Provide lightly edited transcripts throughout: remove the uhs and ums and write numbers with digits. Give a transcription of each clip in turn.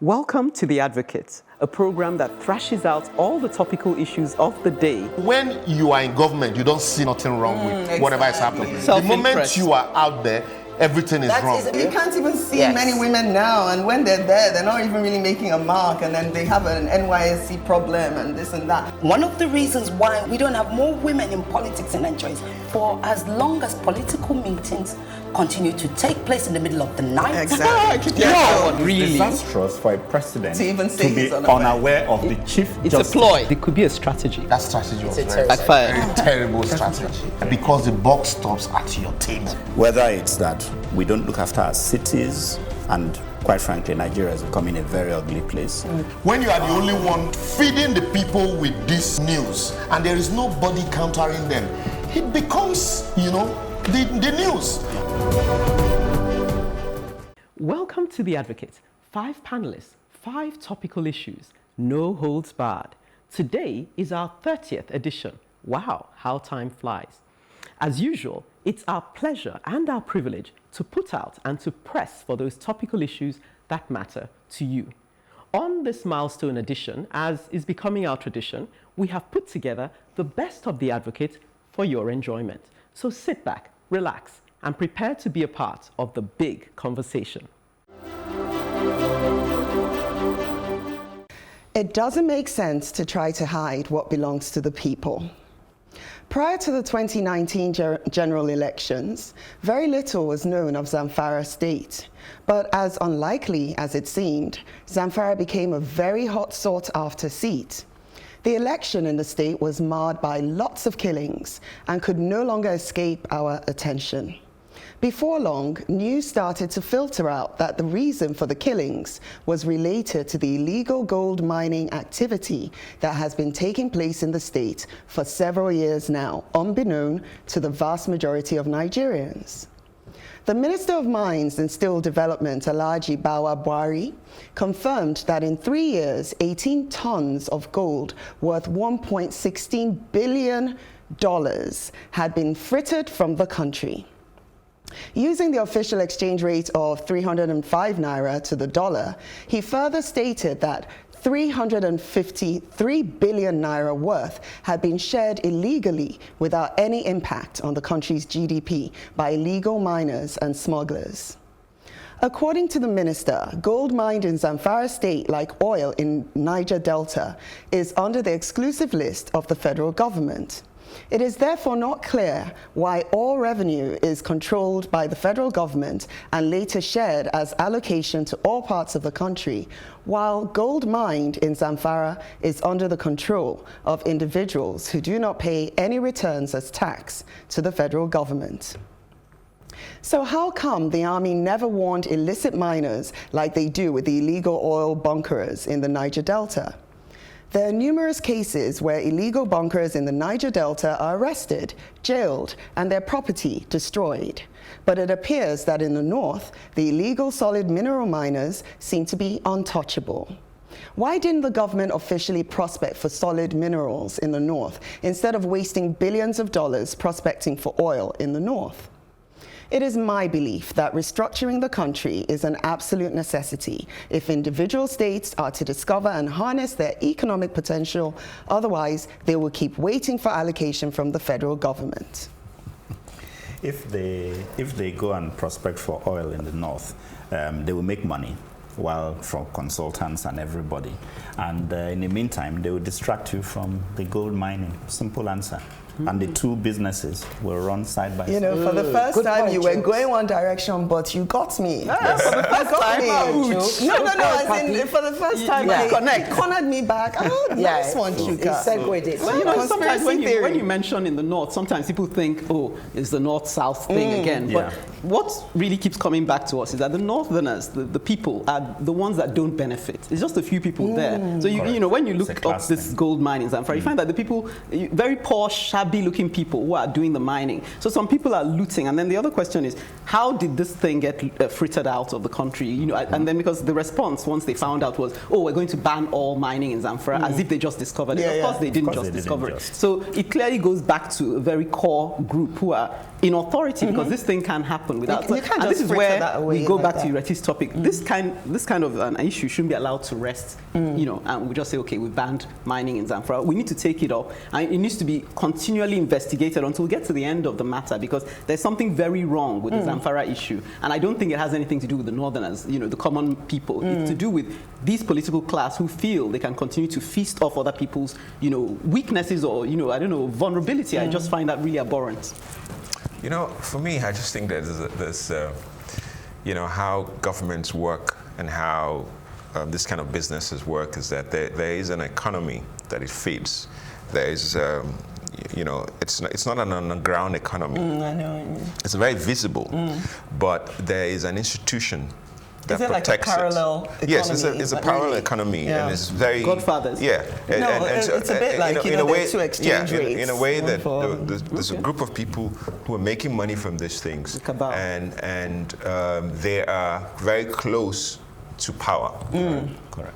Welcome to The Advocate, a program that thrashes out all the topical issues of the day. When you are in government, you don't see nothing wrong with whatever is happening. The moment you are out there, everything is wrong. You can't even see many women now, and when they're there, they're not even really making a mark, and then they have an NYSC problem and this and that. One of the reasons why we don't have more women in politics in Nigeria is for as long as political meetings continue to take place in the middle of the night. Exactly. No, really. Disastrous for a president To even say be he's unaware of the chief It's justice. a ploy. It could be a strategy. That strategy was very terrible strategy. Because the buck stops at your table. Whether it's that we don't look after our cities, and quite frankly, Nigeria is becoming a very ugly place. When you are the only one feeding the people with this news and there is nobody countering them, it becomes, the news. Welcome to The Advocate. 5 panelists, 5 topical issues, no holds barred. Today is our 30th edition. Wow, how time flies. As usual, it's our pleasure and our privilege to put out and to press for those topical issues that matter to you. On this milestone edition, as is becoming our tradition, we have put together the best of The Advocate for your enjoyment. So sit back, relax, and prepare to be a part of the big conversation. It doesn't make sense to try to hide what belongs to the people. Prior to the 2019 general elections, very little was known of Zamfara State. But as unlikely as it seemed, Zamfara became a very hot sought-after seat. The election in the state was marred by lots of killings and could no longer escape our attention. Before long, news started to filter out that the reason for the killings was related to the illegal gold mining activity that has been taking place in the state for several years now, unbeknown to the vast majority of Nigerians. The Minister of Mines and Steel Development, Alhaji Bawa Buhari, confirmed that in 3 years, 18 tons of gold worth $1.16 billion had been frittered from the country. Using the official exchange rate of 305 naira to the dollar, he further stated that 353 billion naira worth had been shared illegally without any impact on the country's GDP by illegal miners and smugglers. According to the minister, gold mined in Zamfara State, like oil in Niger Delta, is under the exclusive list of the federal government. It is therefore not clear why all revenue is controlled by the federal government and later shared as allocation to all parts of the country, while gold mined in Zamfara is under the control of individuals who do not pay any returns as tax to the federal government. So how come the army never warned illicit miners like they do with the illegal oil bunkerers in the Niger Delta? There are numerous cases where illegal bunkers in the Niger Delta are arrested, jailed, and their property destroyed. But it appears that in the north, the illegal solid mineral miners seem to be untouchable. Why didn't the government officially prospect for solid minerals in the north instead of wasting billions of dollars prospecting for oil in the north? It is my belief that restructuring the country is an absolute necessity if individual states are to discover and harness their economic potential. Otherwise, they will keep waiting for allocation from the federal government. If they go and prospect for oil in the north, they will make money, while from consultants and everybody. And in the meantime, they will distract you from the gold mining. Simple answer. And the two businesses will run side by side. For the first time you were going one direction, but you got me. Yes. For the first time, No, for the first time, you cornered me back. Oh, nice one, Chuka. Sometimes when you mention in the north, sometimes people think, oh, it's the north-south thing again. But what really keeps coming back to us is that the northerners, the people, are the ones that don't benefit. It's just a few people there. So when you look up this gold mining, you find that the people, very poor, shabby-looking people who are doing the mining. So some people are looting, and then the other question is, how did this thing get frittered out of the country? And then because the response once they found out was, oh, we're going to ban all mining in Zamfara, as if they just discovered it. Of course, they didn't just discover it. So it clearly goes back to a very core group who are in authority, because this thing can happen without. You can't and just this is fritter where that away we go like back that. to Ireti's topic. This kind of an issue shouldn't be allowed to rest. And we just say, okay, we banned mining in Zamfara. We need to take it up, and it needs to be continually investigated until we get to the end of the matter, because there's something very wrong with the Zamfara issue, and I don't think it has anything to do with the Northerners, the common people. It's to do with these political class who feel they can continue to feast off other people's, weaknesses or, I don't know, vulnerability. I just find that really abhorrent. For me, I just think that there's how governments work and how this kind of businesses work is that there is an economy that it feeds. There is, it's not an underground economy. I know. It's very visible, but there is an institution that Is it like a protects parallel economy? Yes, it's a parallel economy, and it's very Godfathers. Yeah, It's a bit like in a way, there's two exchange rates. in a way that for- there's a group of people who are making money from these things, Cabal. and they are very close to power. Correct.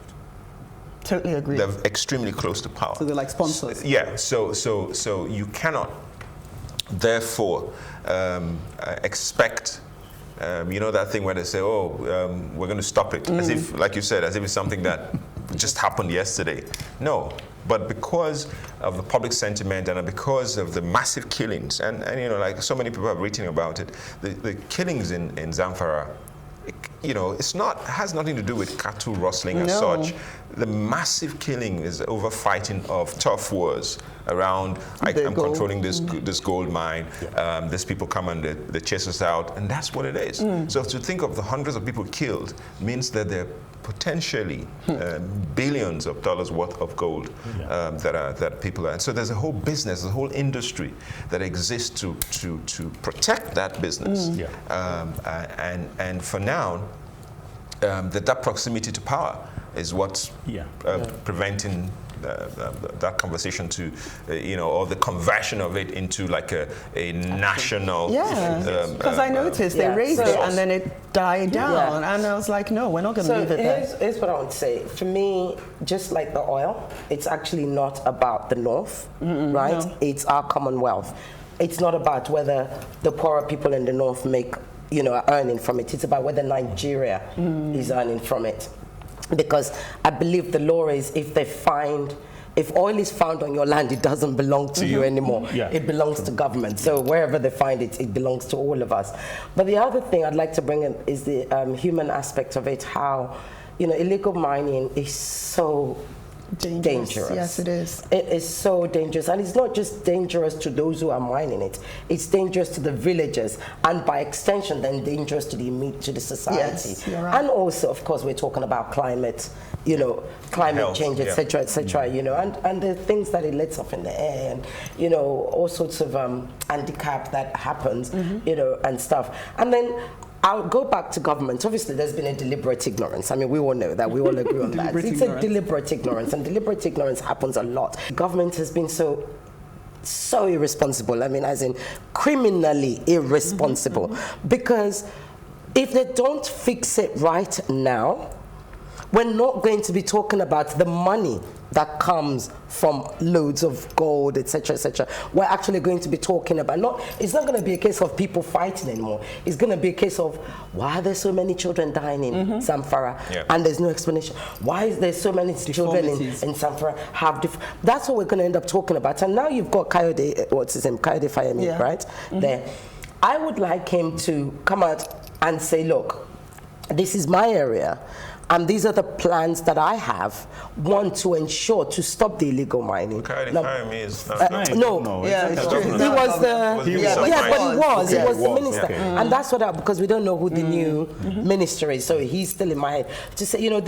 Totally agree. They're extremely close to power. So they're like sponsors. Yeah, so you cannot, therefore, expect, that thing where they say, we're going to stop it, as if, like you said, as if it's something that just happened yesterday. No, but because of the public sentiment and because of the massive killings, and like so many people have written about it, the killings in Zamfara, has nothing to do with cattle rustling as such. The massive killing is over fighting of tough wars around, I'm controlling this gold mine, these people come and they chase us out, and that's what it is. So to think of the hundreds of people killed means that they're potentially billions of dollars worth of gold that people are. And so there's a whole business, a whole industry that exists to protect that business. And for now, that proximity to power is what's preventing that conversation to, or the conversion of it into like a national. Because I noticed they raised it and then it died down, and I was like, no, we're not going to leave it there. Here's what I want to say. For me, just like the oil, it's actually not about the North, right? No. It's our Commonwealth. It's not about whether the poorer people in the North are earning from it. It's about whether Nigeria is earning from it. Because I believe the law is if oil is found on your land, it doesn't belong to you anymore. It belongs to government. So wherever they find it, it belongs to all of us. But the other thing I'd like to bring in is the human aspect of it, how illegal mining is so dangerous. Yes, it is. It is so dangerous, and it's not just dangerous to those who are mining it. It's dangerous to the villagers, and by extension, then dangerous to the society. Yes, you're right. And also, of course, we're talking about climate, climate change, etc., etc. And the things that it lets off in the air, and all sorts of handicap that happens, and stuff. And then I'll go back to government. Obviously, there's been a deliberate ignorance. I mean, we all know that. We all agree on that. It's a deliberate ignorance, and deliberate ignorance happens a lot. Government has been so irresponsible. I mean, as in criminally irresponsible. Because if they don't fix it right now, we're not going to be talking about the money that comes from loads of gold, etc., etc. We're actually going to be talking about it's not going to be a case of people fighting anymore. It's going to be a case of why are there so many children dying in Zamfara and there's no explanation. Why is there so many children in Zamfara that's what we're going to end up talking about. And now you've got Kayode, what's his name? Kayode Fayemi, right? There. I would like him to come out and say, look, this is my area, and these are the plans that I have, one, to ensure to stop the illegal mining. He was the minister. And that's what because we don't know who the new minister is, so he's still in my head. To say, and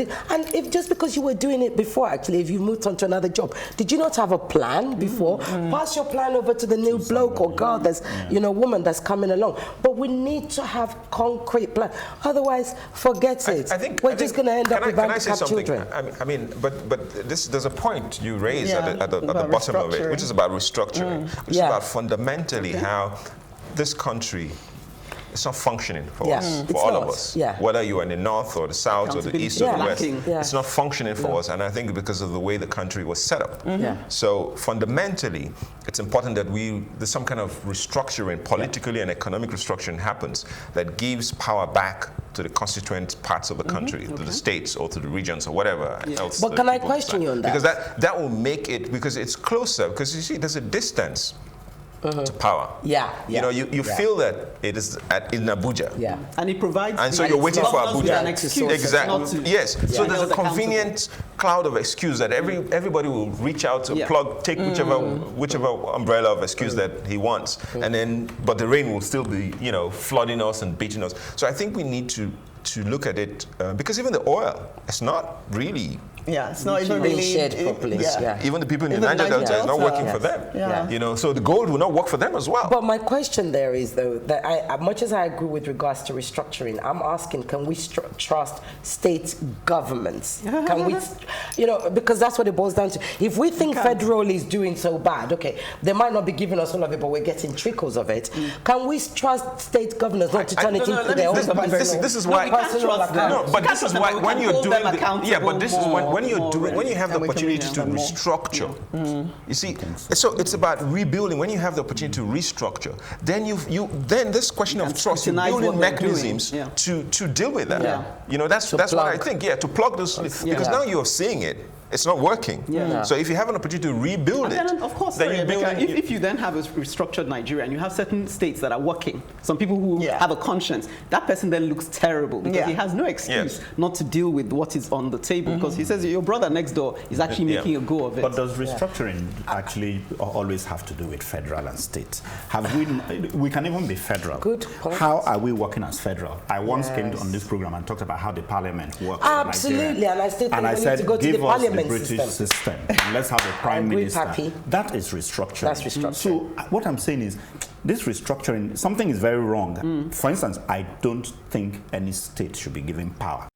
if just because you were doing it before, actually, if you moved on to another job, did you not have a plan before? Pass your plan over to the new bloke or girl that's, woman that's coming along. But we need to have concrete plan. Otherwise, forget it. We're just going to end up with handicapped children. I mean, but there's a point you raised at the bottom of it, which is about restructuring, which is about fundamentally how this country it's not functioning for Yeah. us, It's for all not. of us. Yeah. Whether you are in the north or the south or the east or the west, Accountability Yeah. it's not functioning for us. And I think because of the way the country was set up. Yeah. So fundamentally, it's important that there's some kind of restructuring, politically and economic restructuring happens that gives power back to the constituent parts of the country, to the states or to the regions or whatever else. But the can I people question decide. you on that? Because that will make it, because it's closer, because you see there's a distance to power. Yeah, You know, you yeah. feel that it is in Abuja. Yeah. And it provides. And so you're waiting for governors with Abuja. an excuse Exactly. not to Yes. So be there's a held convenient cloud of excuse that everybody will reach out to take whichever umbrella of excuse that he wants, and then but the rain will still be flooding us and beating us. So I think we need to look at it because even the oil, it's not really. Yeah, it's not even being really shared properly. Yeah. Even the people in the Even Niger Delta, it's not Delta, working for them. Yeah. So the gold will not work for them as well. But my question there is, though, that much as I agree with regards to restructuring, I'm asking, can we trust state governments? Can we, because that's what it boils down to. If we think federal is doing so bad, okay, they might not be giving us all of it, but we're getting trickles of it. Can we trust state governors not to turn it into their own This is why. This is why when you're doing but this is when you have the opportunity to restructure. You see, so it's about rebuilding. When you have the opportunity to restructure, then then this question of trust, you're building mechanisms to deal with that. That's what I think. To plug this because now you're seeing it. It's not working. So if you have an opportunity to rebuild and it, then, of course, then you build if you then have a restructured Nigeria and you have certain states that are working, some people who have a conscience, that person then looks terrible because he has no excuse not to deal with what is on the table because he says your brother next door is actually making a go of it. But does restructuring actually always have to do with federal and state? We can even be federal. Good point. How are we working as federal? I once came on this program and talked about how the parliament works. Absolutely, and I still think we need to go to the parliament. British system. Let's have a prime minister. Papi. That is restructuring. That's restructuring. So what I'm saying is, this restructuring, something is very wrong. For instance, I don't think any state should be given power.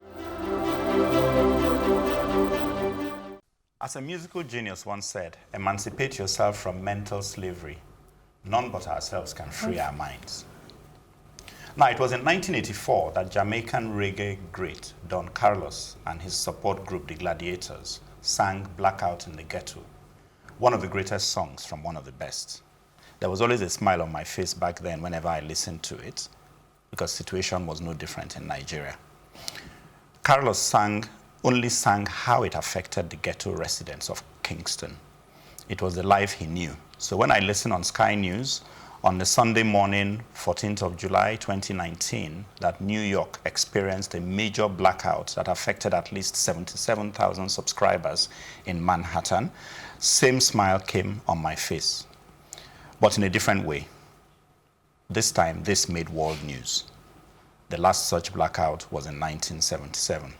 As a musical genius once said, emancipate yourself from mental slavery. None but ourselves can free our minds. Now, it was in 1984 that Jamaican reggae great Don Carlos and his support group, the Gladiators, sang Blackout in the Ghetto, one of the greatest songs from one of the best. There was always a smile on my face back then whenever I listened to it, because the situation was no different in Nigeria. Carlos only sang how it affected the ghetto residents of Kingston. It was the life he knew. So when I listened on Sky News, on the Sunday morning, 14th of July, 2019, that New York experienced a major blackout that affected at least 77,000 subscribers in Manhattan, same smile came on my face, but in a different way. This time, this made world news. The last such blackout was in 1977.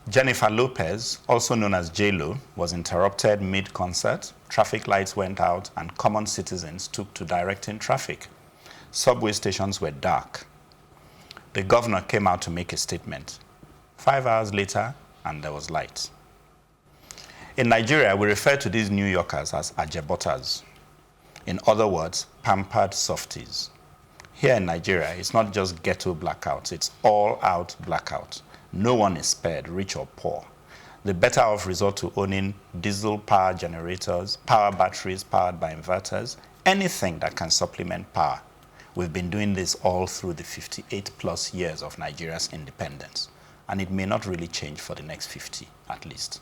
Jennifer Lopez, also known as J-Lo, was interrupted mid-concert, traffic lights went out, and common citizens took to directing traffic. Subway stations were dark. The governor came out to make a statement. 5 hours later, and there was light. In Nigeria, we refer to these New Yorkers as ajebotas. In other words, pampered softies. Here in Nigeria, it's not just ghetto blackouts, it's all-out blackout. No one is spared, rich or poor. The better off resort to owning diesel power generators, power batteries powered by inverters, anything that can supplement power. We've been doing this all through the 58 plus years of Nigeria's independence, and it may not really change for the next 50 at least.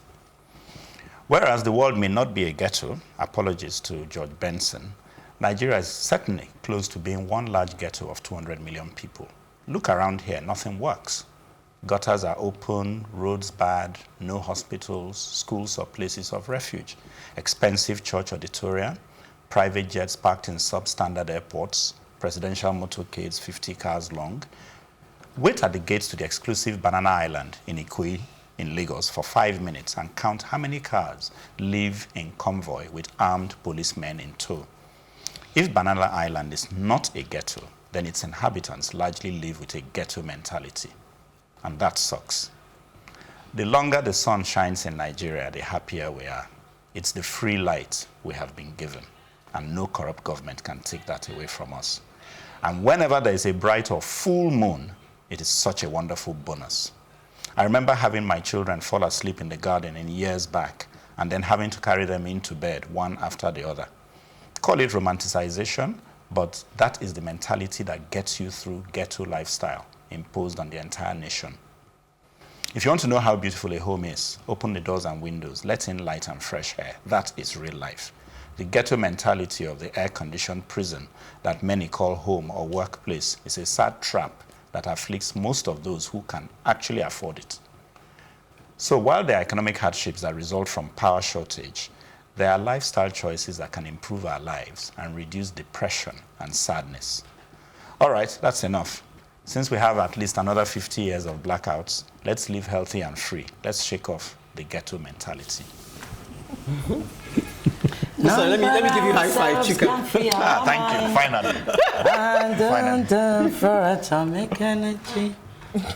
Whereas the world may not be a ghetto, apologies to George Benson, Nigeria is certainly close to being one large ghetto of 200 million people. Look around here, nothing works. Gutters are open, roads bad, no hospitals, schools or places of refuge, expensive church auditoria, private jets parked in substandard airports, presidential motorcades 50 cars long. Wait at the gates to the exclusive Banana Island in Ikoyi in Lagos for 5 minutes and count how many cars live in convoy with armed policemen in tow. If Banana Island is not a ghetto, then its inhabitants largely live with a ghetto mentality. And that sucks. The longer the sun shines in Nigeria, the happier we are. It's the free light we have been given, and no corrupt government can take that away from us. And whenever there is a bright or full moon, it is such a wonderful bonus. I remember having my children fall asleep in the garden in years back, and then having to carry them into bed one after the other. Call it romanticization, but that is the mentality that gets you through ghetto lifestyle imposed on the entire nation. If you want to know how beautiful a home is, open the doors and windows, let in light and fresh air. That is real life. The ghetto mentality of the air-conditioned prison that many call home or workplace is a sad trap that afflicts most of those who can actually afford it. So while there are economic hardships that result from power shortage, there are lifestyle choices that can improve our lives and reduce depression and sadness. All right, that's enough. Since we have at least another 50 years of blackouts, let's live healthy and free. Let's shake off the ghetto mentality. So let me give you high five, Chika. Thank you, finally. And for atomic energy.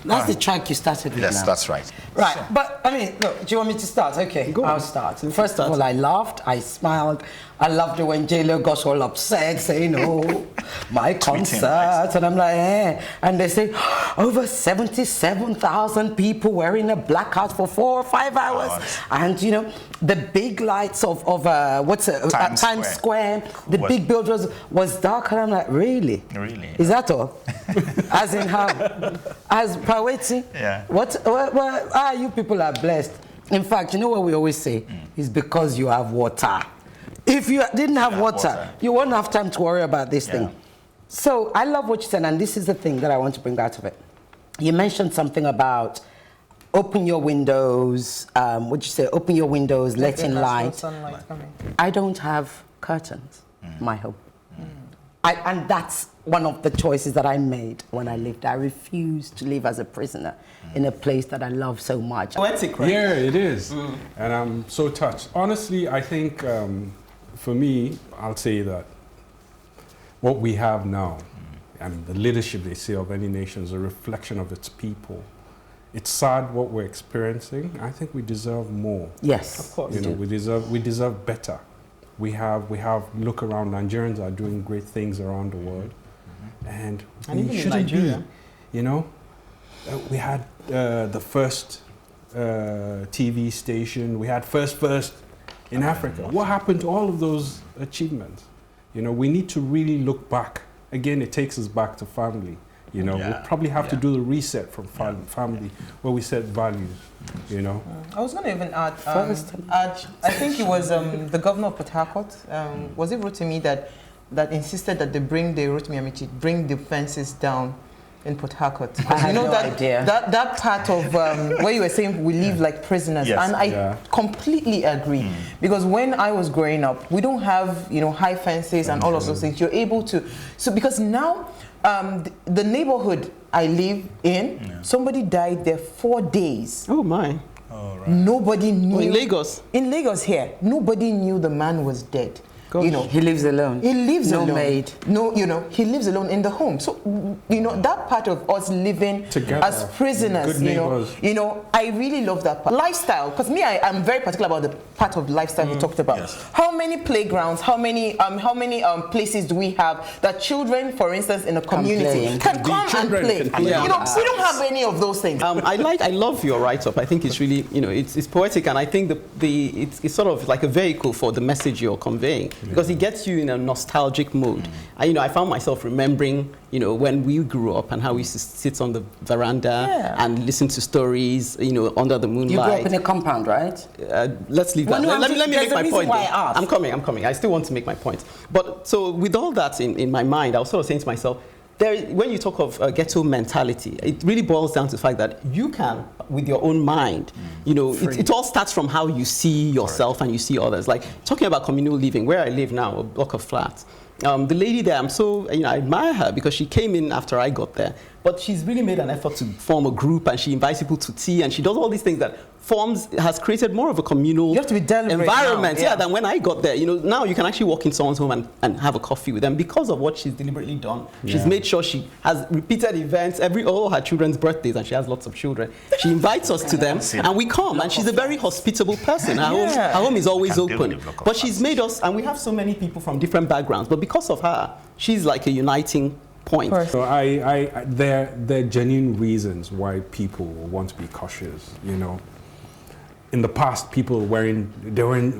That's the track you started with. Yes, now. that's right. Right, but I mean, look, do you want me to start? Okay, I'll start. First of all, I laughed, I smiled. I loved it when J-Lo got all upset, saying, oh, my concert. And I'm like, eh. And they say, over 77,000 people were in a blackout for 4 or 5 hours. And, you know, the big lights of Times Square, the big buildings was dark. And I'm like, really? Really? Is that all? As in how? As Paweti? Yeah. You people are blessed. In fact, you know what we always say? It's because you have water. If you didn't have water, you won't have time to worry about this thing. So I love what you said, and this is the thing that I want to bring out of it. You mentioned something about open your windows, what'd you say? Open your windows, let in light. I don't have curtains in my home. And that's one of the choices that I made when I lived. I refused to live as a prisoner in a place that I love so much. Poetic, right? Yeah, it is. And I'm so touched. Honestly, I think for me, I'll say that what we have now and the leadership, they say, of any nation is a reflection of its people. It's sad what we're experiencing. I think we deserve more. Yes, of course. You know, we deserve better. We have look around. Nigerians are doing great things around the world, and we shouldn't be. You know, we had the first TV station. We had first in Africa. What happened to all of those achievements? You know, we need to really look back. Again, it takes us back to family. You know, we'll probably have to do the reset from family, where we set values. You know. I was going to even add. I think it was the governor of Port Harcourt. Was it Rotimi that insisted that they bring the fences down in Port Harcourt? I had no idea. That part of where you were saying we live like prisoners, and I completely agree. Because when I was growing up, we don't have high fences and all of those things. You're able to because now. The neighborhood I live in, somebody died there 4 days. Oh my. Oh, right. Nobody knew. In Lagos? In Lagos here. Nobody knew the man was dead. Gosh. He lives alone. He lives alone. No maid. No, he lives alone in the home. So, that part of us living together as prisoners, I really love that part. Lifestyle, because me, I'm very particular about the part of lifestyle you talked about. Yes. How many playgrounds, how many places do we have that children, for instance, in a community can come and play? We don't have any of those things. I love your write-up. I think it's really, it's poetic, and I think it's sort of like a vehicle for the message you're conveying. Because it gets you in a nostalgic mode. I found myself remembering, when we grew up and how we used to sit on the veranda and listen to stories, under the moonlight. You grew up in a compound, right? Let's leave that. Let me make my point. I'm coming. I still want to make my point. But so with all that in my mind, I was sort of saying to myself, when you talk of ghetto mentality, it really boils down to the fact that you can, with your own mind, it all starts from how you see yourself and you see others. Like talking about communal living, where I live now, a block of flats. The lady there, I'm so, I admire her because she came in after I got there. But she's really made an effort to form a group, and she invites people to tea, and she does all these things that has created more of a communal environment than when I got there. Now you can actually walk in someone's home and have a coffee with them because of what she's deliberately done. She's made sure she has repeated events all her children's birthdays, and she has lots of children. She invites us to them, and we come, and she's a very hospitable person. Her home is always open. But she's made us, and we have so many people from different backgrounds, but because of her, she's like a uniting point. So there are genuine reasons why people want to be cautious, you know. In the past, there were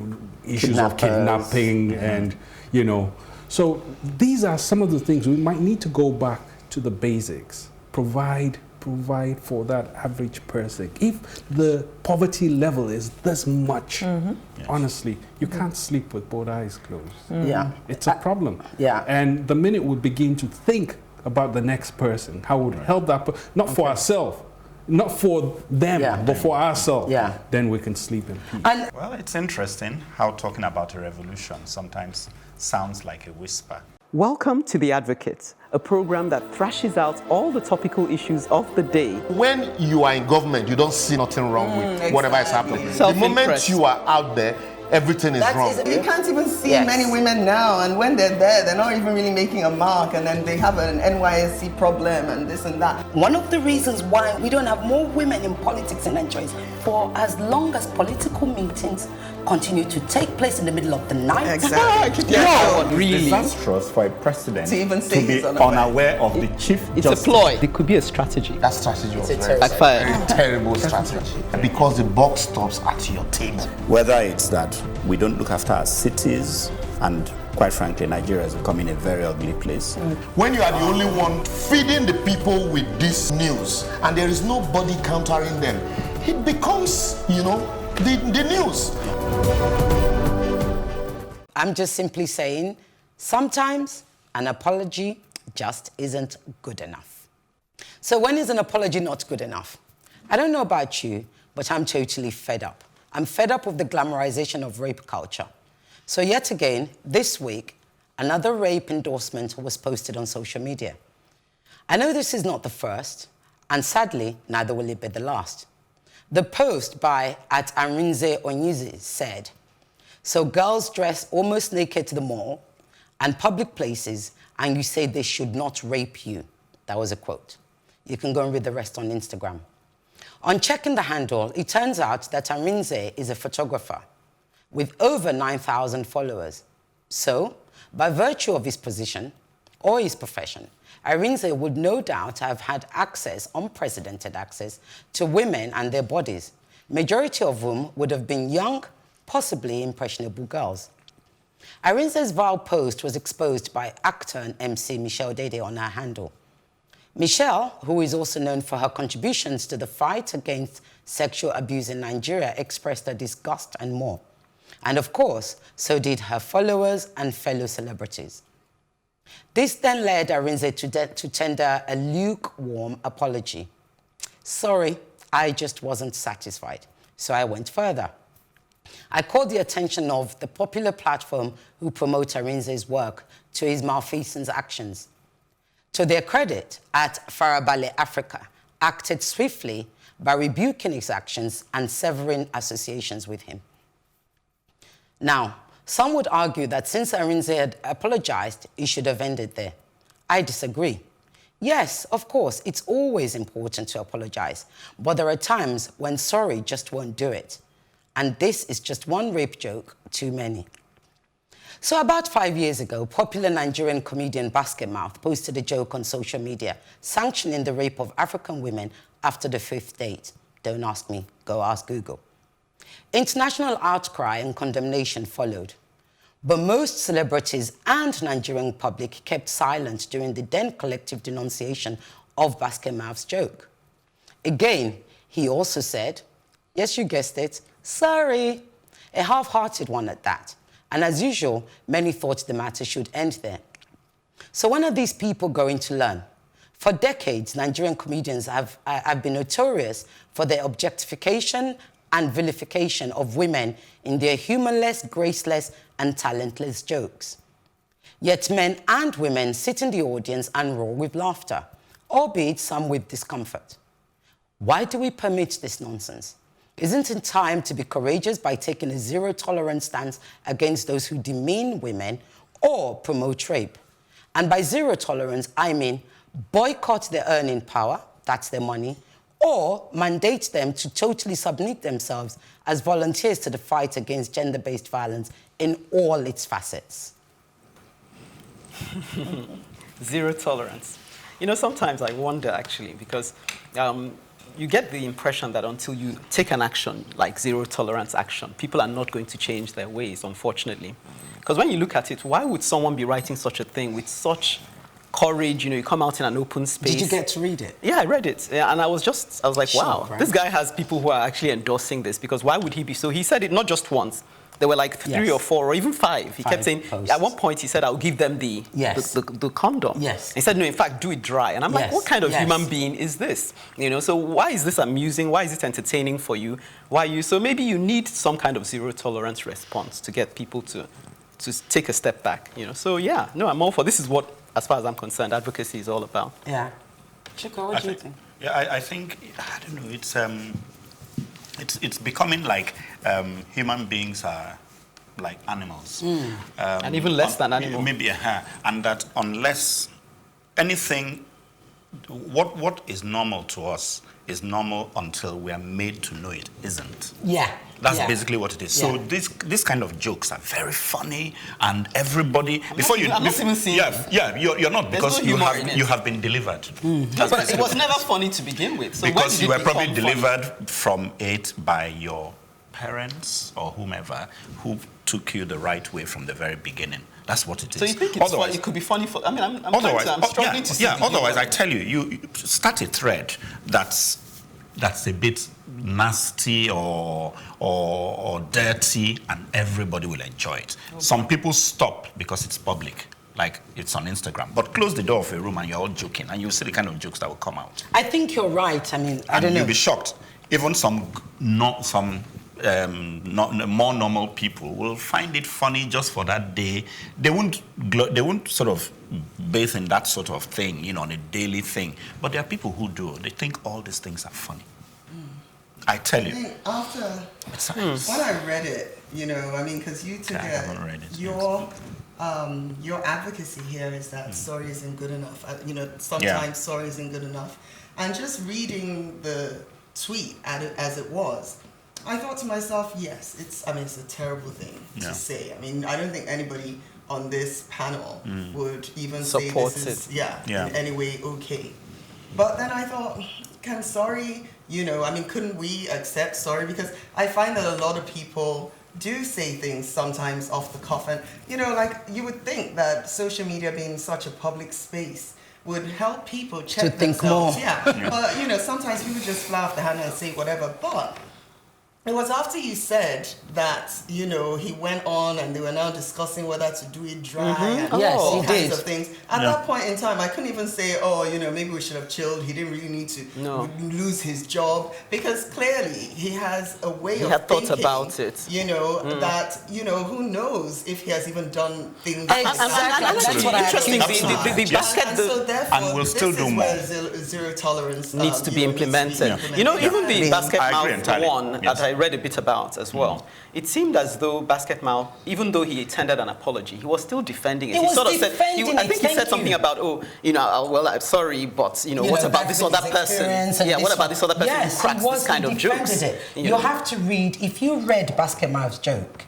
issues of kidnapping and, you know. So these are some of the things we might need to go back to the basics. Provide for that average person. If the poverty level is this much, honestly, you can't sleep with both eyes closed. Yeah. It's a problem. Yeah. And the minute we begin to think about the next person, how would help that, not for ourselves, not for them, but for ourselves, then we can sleep in peace. Well, it's interesting how talking about a revolution sometimes sounds like a whisper. Welcome to The Advocate, a program that thrashes out all the topical issues of the day. When you are in government, you don't see nothing wrong with whatever is happening. The moment you are out there, everything is wrong. You can't even see many women now, and when they're there, they're not even really making a mark, and then they have an NYSC problem and this and that. One of the reasons why we don't have more women in politics in Nigeria is for as long as political meetings continue to take place in the middle of the night. Exactly. Really disastrous for a president to even say to be unaware of the chief It's justice. a ploy. It could be a strategy. That strategy was very terrible strategy. Because the buck stops at your table. Whether it's that we don't look after our cities, and quite frankly, Nigeria is becoming a very ugly place. When you are the only one feeding the people with this news, and there is nobody countering them, it becomes, you know, the news. I'm just simply saying, sometimes an apology just isn't good enough. So when is an apology not good enough? I don't know about you, but I'm totally fed up. I'm fed up with the glamorization of rape culture. So yet again, this week, another rape endorsement was posted on social media. I know this is not the first, and sadly, neither will it be the last. The post by @Arinze Onyuzi said, "So girls dress almost naked to the mall and public places, and you say they should not rape you." That was a quote. You can go and read the rest on Instagram. On checking the handle, it turns out that Arinze is a photographer with over 9,000 followers. So, by virtue of his position or his profession, Arinze would no doubt have had access, unprecedented access, to women and their bodies, majority of whom would have been young, possibly impressionable girls. Arinze's vile post was exposed by actor and MC Michelle Dede on her handle. Michelle, who is also known for her contributions to the fight against sexual abuse in Nigeria, expressed her disgust and more. And of course, so did her followers and fellow celebrities. This then led Arinze to tender a lukewarm apology. "Sorry, I just wasn't satisfied, so I went further. I called the attention of the popular platform who promote Arinze's work to his malfeasance actions. To their credit, @Farabale Africa acted swiftly by rebuking his actions and severing associations with him." Now, some would argue that since Arinze had apologized, he should have ended there. I disagree. Yes, of course, it's always important to apologize, but there are times when sorry just won't do it. And this is just one rape joke too many. So about 5 years ago, popular Nigerian comedian Basketmouth posted a joke on social media sanctioning the rape of African women after the 5th date. Don't ask me, go ask Google. International outcry and condemnation followed. But most celebrities and Nigerian public kept silent during the then collective denunciation of Basketmouth's joke. Again, he also said, yes, you guessed it, sorry, a half-hearted one at that. And as usual, many thought the matter should end there. So when are these people going to learn? For decades, Nigerian comedians have been notorious for their objectification and vilification of women in their humorless, graceless, and talentless jokes. Yet men and women sit in the audience and roar with laughter, albeit some with discomfort. Why do we permit this nonsense? Isn't it time to be courageous by taking a zero-tolerance stance against those who demean women or promote rape? And by zero tolerance, I mean boycott their earning power, that's their money, or mandate them to totally submit themselves as volunteers to the fight against gender-based violence in all its facets. Zero tolerance. You know, sometimes I wonder, actually, because you get the impression that until you take an action, like zero tolerance action, people are not going to change their ways, unfortunately. Because when you look at it, why would someone be writing such a thing with such courage? You know, you come out in an open space. Did you get to read it? Yeah, I read it. Yeah, and I was like, wow, right? This guy has people who are actually endorsing this, because why would he be? So he said it not just once. There were like 3 or 4 or even 5. He kept saying, posts. at one point he said, I'll give them the condom. Yes. He said, no, in fact, do it dry. And I'm like, what kind of human being is this? You know, so why is this amusing? Why is it entertaining for you? So maybe you need some kind of zero tolerance response to get people to take a step back, you know. So yeah, no, I'm all for this. Is what, as far as I'm concerned, advocacy is all about. Yeah. Chika, what do you think? Yeah, I think, I don't know, it's becoming like human beings are like animals. And even less than animals. Maybe, and that unless anything, what is normal to us is normal until we are made to know it isn't. Yeah. That's basically what it is. So this kind of jokes are very funny, and everybody I'm not even seeing you're not, because no you have been delivered. But it was never funny to begin with. So because you were probably delivered funny? from it by your parents or whomever who took you the right way from the very beginning. That's what it is. So you think it's funny, it could be funny for? I mean, I'm struggling to see. Yeah. Otherwise, I tell you, you start a thread that's a bit nasty or dirty, and everybody will enjoy it. Okay. Some people stop because it's public, like it's on Instagram. But close the door of a room and you're all joking, and you'll see the kind of jokes that will come out. I think you're right. I mean, I don't know. You'll be shocked. Even some more normal people will find it funny just for that day. They won't sort of bathe in that sort of thing, you know, on a daily thing. But there are people who do. They think all these things are funny. I tell you. I think after when I read it, you know, I mean, because you took your advocacy here is that sorry isn't good enough. You know, sometimes sorry isn't good enough. And just reading the tweet as it was, I thought to myself, yes, it's a terrible thing to say. I mean, I don't think anybody on this panel would even say this is in any way okay. But then I thought, can sorry, you know, I mean, couldn't we accept sorry? Because I find that a lot of people do say things sometimes off the cuff, and you know, like you would think that social media being such a public space would help people check to think themselves. more. Yeah. But you know, sometimes people just fly off the handle and say whatever. But it was after you said that, you know, he went on and they were now discussing whether to do it dry and all kinds of things. At that point in time, I couldn't even say, oh, you know, maybe we should have chilled. He didn't really need to lose his job, because clearly he has a way of thinking, thought about it. You know, that, you know, who knows if he has even done things. That's what interesting. The basket, and we'll still do more. Zero tolerance needs to be implemented. You know, even the basket mouth one that I read a bit about as well. It seemed as though Basket Mouth, even though he tendered an apology, he was still defending it. I think he said something about, oh, you know, well, I'm sorry, but you know, what about this other person? Yeah, what about this other person who cracks this kind of jokes? You have to read. If you read Basket Mouth's joke,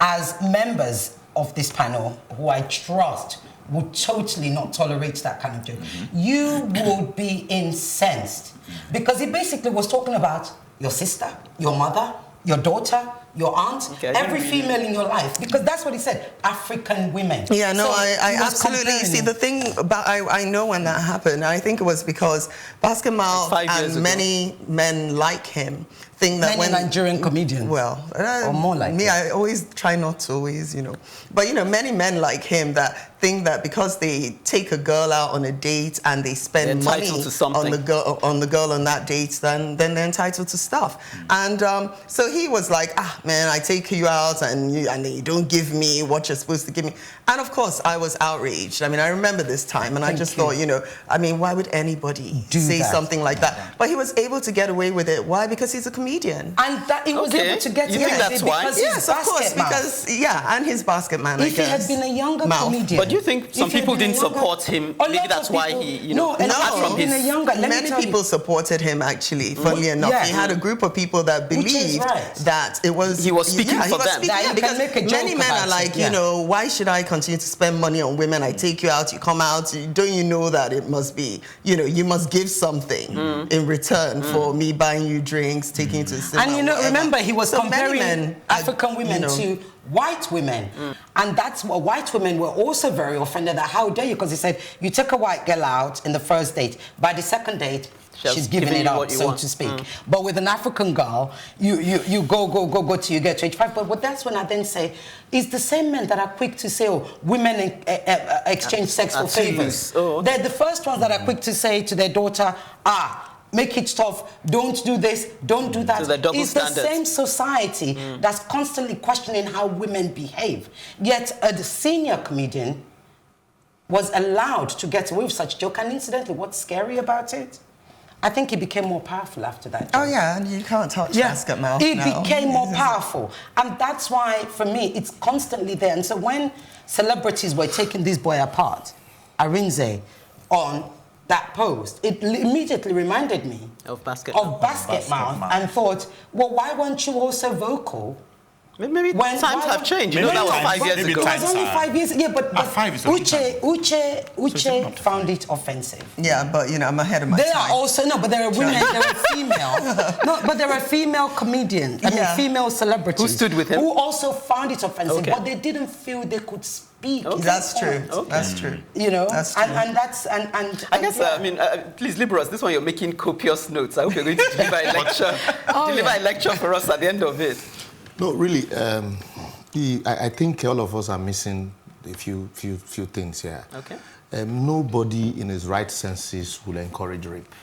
as members of this panel, who I trust would totally not tolerate that kind of joke, you would be incensed, because he basically was talking about your sister, your mother, your daughter, your aunt, every female in your life, because that's what he said, African women. Yeah, no, so I absolutely see the thing about, I know when that happened. I think it was because Basket Mouth and many men like him think that many Nigerian comedians, or more like me, I always try not to always, you know, but you know, many men like him that think that because they take a girl out on a date and they spend money on the girl on that date, then they're entitled to stuff. And so he was like, man, I take you out and you don't give me what you're supposed to give me. And of course, I was outraged. I mean, I remember this time, and I just thought, you know, I mean, why would anybody say something like that? But he was able to get away with it. Why? Because he's a comedian. comedian. And that he was able to get You think that's why? because Yes, he's of course, basket mouth. because, and his basket man, If he had been a younger comedian. But do you think some people didn't support him? Maybe that's why he, apart from his... Many people supported him, actually, funnily enough. Yeah. He had a group of people that believed that it was... He was speaking for them. Because many men are like, why should I continue to spend money on women? I take you out, you come out. Don't you know that it must be, you must give something in return for me buying you drinks, taking you to the cinema. And remember, he was comparing men African women to white women. And that's what white women were also very offended at. How dare you? Because he said, you take a white girl out in the first date. By the second date, she's giving it up, so to speak. But with an African girl, you go till you get to age 5. But that's when I then say, it's the same men that are quick to say, women exchange sex for favors. They're the first ones that are quick to say to their daughter, make it tough, don't do this, don't do that. So it's the same society that's constantly questioning how women behave. Yet the senior comedian was allowed to get away with such a joke. And incidentally, what's scary about it? I think he became more powerful after that joke. Oh yeah, and you can't touch basket mouth. He became more powerful. And that's why, for me, it's constantly there. And so when celebrities were taking this boy apart, Arinze, on that post, it immediately reminded me of basket mouth, and thought, well, why weren't you also vocal? Maybe times have changed. That was 5 years ago. It was only 5 years. Yeah, but 5 is a long time. Uche found it offensive. Yeah, but I'm ahead of my They time. are also but there are women, there are female. No, but there are female comedians. I mean, female celebrities who stood with him, who also found it offensive, but they didn't feel they could speak. That's true. That's true. That's true. And that's and I guess please, liberals, this one you're making copious notes. I hope you're going to deliver a lecture. A lecture for us at the end of it. No, really, I think all of us are missing a few things here. Okay. Nobody in his right senses will encourage rape.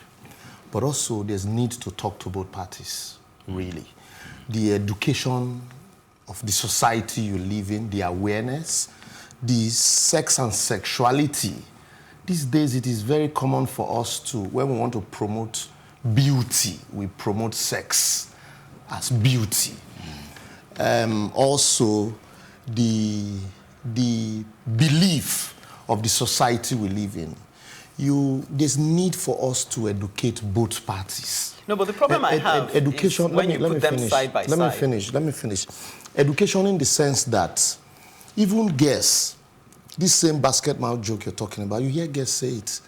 But also, there's need to talk to both parties, really. The education of the society you live in, the awareness, the sex and sexuality. These days, it is very common for us to, when we want to promote beauty, we promote sex as beauty. Also, the belief of the society we live in. There's need for us to educate both parties. No, but the problem I have education, is when you put them side by side. Let me finish. Education in the sense that even girls, this same basket mouth joke you're talking about, you hear girls say it.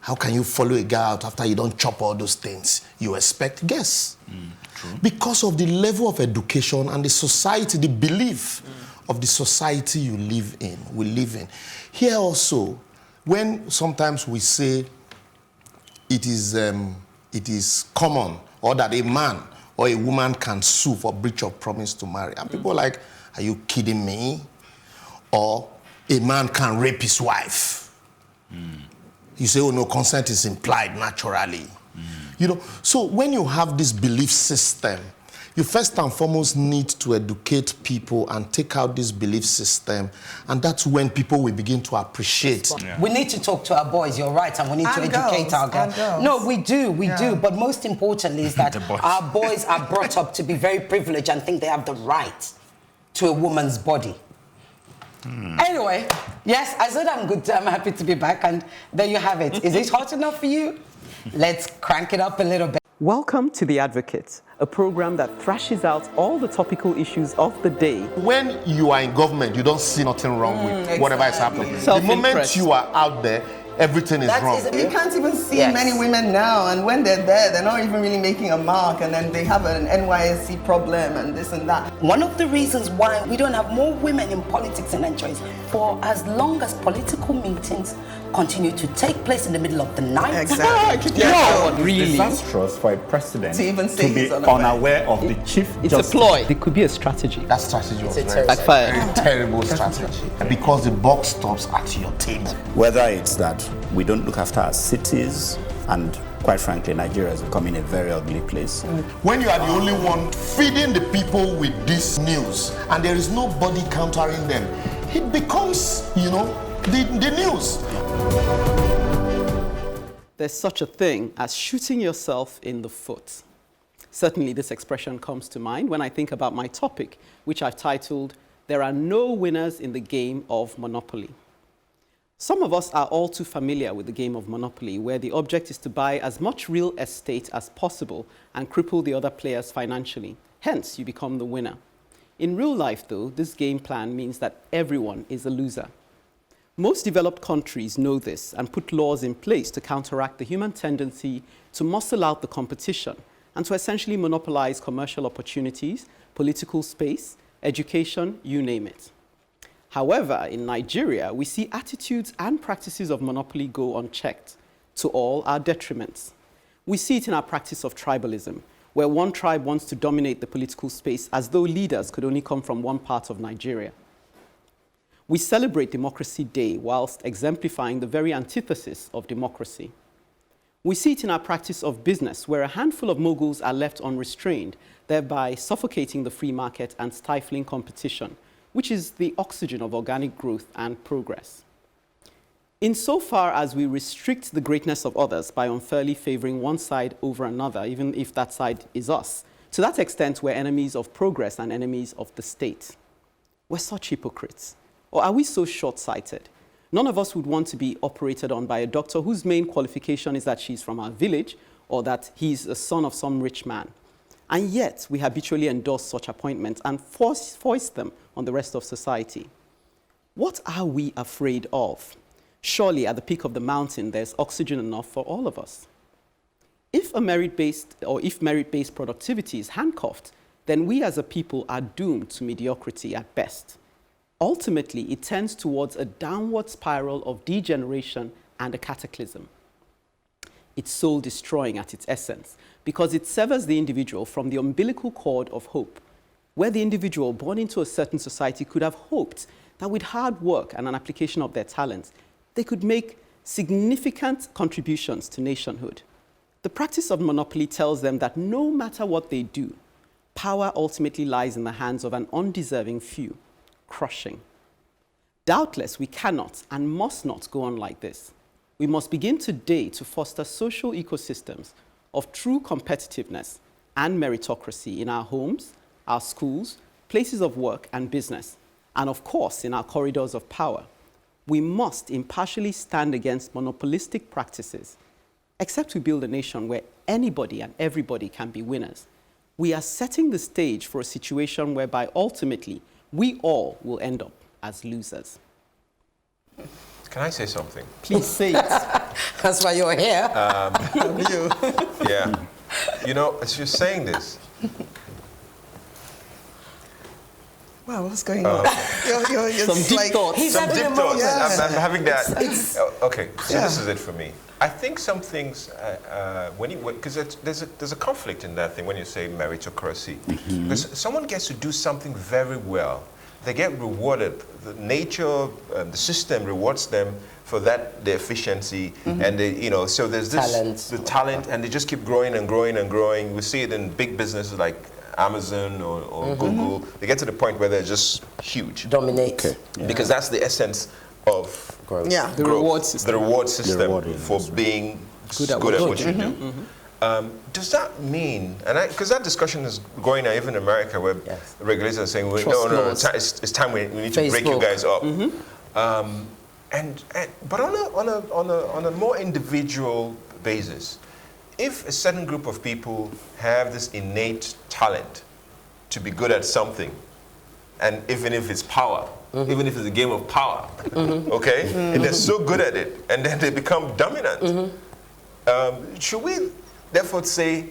How can you follow a guy out after you don't chop all those things? You expect guess. True. Because of the level of education and the society, the belief of the society we live in. Here also, when sometimes we say it is common or that a man or a woman can sue for breach of promise to marry, and people are like, are you kidding me? Or a man can rape his wife. You say, oh no, consent is implied naturally. So when you have this belief system, you first and foremost need to educate people and take out this belief system, and that's when people will begin to appreciate. We need to talk to our boys, you're right, and we need to educate our girls. No, we do, but most importantly is that our boys are brought up to be very privileged and think they have the right to a woman's body. Anyway, yes, I said I'm good. I'm happy to be back, and there you have it. Is it hot enough for you? Let's crank it up a little bit. Welcome to The Advocate, a program that thrashes out all the topical issues of the day. When you are in government, you don't see nothing wrong with whatever is happening. The moment you are out there, everything is wrong. You can't even see many women now, and when they're there, they're not even really making a mark, and then they have an NYSC problem and this and that. One of the reasons why we don't have more women in politics in Nigeria is for as long as political meetings continue to take place in the middle of the night. Exactly. Really disastrous for a president to even say to be unaware of the chief justice. It's a ploy. It could be a strategy. That strategy was very terrible strategy. Because the buck stops at your table. Whether it's that we don't look after our cities, and quite frankly, Nigeria is becoming a very ugly place. When you are the only one feeding the people with this news, and there is nobody countering them, it becomes, the news. There's such a thing as shooting yourself in the foot. Certainly this expression comes to mind when I think about my topic, which I've titled, "There are no winners in the game of Monopoly." Some of us are all too familiar with the game of Monopoly, where the object is to buy as much real estate as possible and cripple the other players financially. Hence, you become the winner. In real life, though, this game plan means that everyone is a loser. Most developed countries know this and put laws in place to counteract the human tendency to muscle out the competition and to essentially monopolize commercial opportunities, political space, education, you name it. However, in Nigeria, we see attitudes and practices of monopoly go unchecked, to all our detriments. We see it in our practice of tribalism, where one tribe wants to dominate the political space as though leaders could only come from one part of Nigeria. We celebrate Democracy Day whilst exemplifying the very antithesis of democracy. We see it in our practice of business, where a handful of moguls are left unrestrained, thereby suffocating the free market and stifling competition, which is the oxygen of organic growth and progress. Insofar as we restrict the greatness of others by unfairly favoring one side over another, even if that side is us, to that extent we're enemies of progress and enemies of the state. We're such hypocrites. Or are we so short-sighted? None of us would want to be operated on by a doctor whose main qualification is that she's from our village or that he's a son of some rich man. And yet, we habitually endorse such appointments and foist them on the rest of society. What are we afraid of? Surely, at the peak of the mountain, there's oxygen enough for all of us. If merit-based productivity is handcuffed, then we as a people are doomed to mediocrity at best. Ultimately, it tends towards a downward spiral of degeneration and a cataclysm. It's soul-destroying at its essence because it severs the individual from the umbilical cord of hope, where the individual born into a certain society could have hoped that with hard work and an application of their talents, they could make significant contributions to nationhood. The practice of monopoly tells them that no matter what they do, power ultimately lies in the hands of an undeserving few. Crushing. Doubtless, we cannot and must not go on like this. We must begin today to foster social ecosystems of true competitiveness and meritocracy in our homes, our schools, places of work and business, and of course, in our corridors of power. We must impartially stand against monopolistic practices, except we build a nation where anybody and everybody can be winners. We are setting the stage for a situation whereby ultimately we all will end up as losers. Can I say something? Please say it. That's why you're here. Yeah. You know, as you're saying this. Wow, what's going on? You're some deep thoughts. He's some having deep a thoughts. moment. I'm having that. Okay, so this is it for me. I think some things, because there's a conflict in that thing when you say meritocracy. Because someone gets to do something very well, they get rewarded. The nature, the system rewards them for that, the efficiency, and so there's this the talent, and they just keep growing and growing and growing. We see it in big businesses like Amazon or Google. They get to the point where they're just huge, dominate, because that's the essence of growth. Yeah, the reward system. The reward system for being good at what you do. Does that mean, and because that discussion is going on even in America, where regulators are saying, no, it's time we need to break you guys up. But on a more individual basis, if a certain group of people have this innate talent to be good at something, and even if it's power, even if it's a game of power, okay, and they're so good at it, and then they become dominant, should we therefore say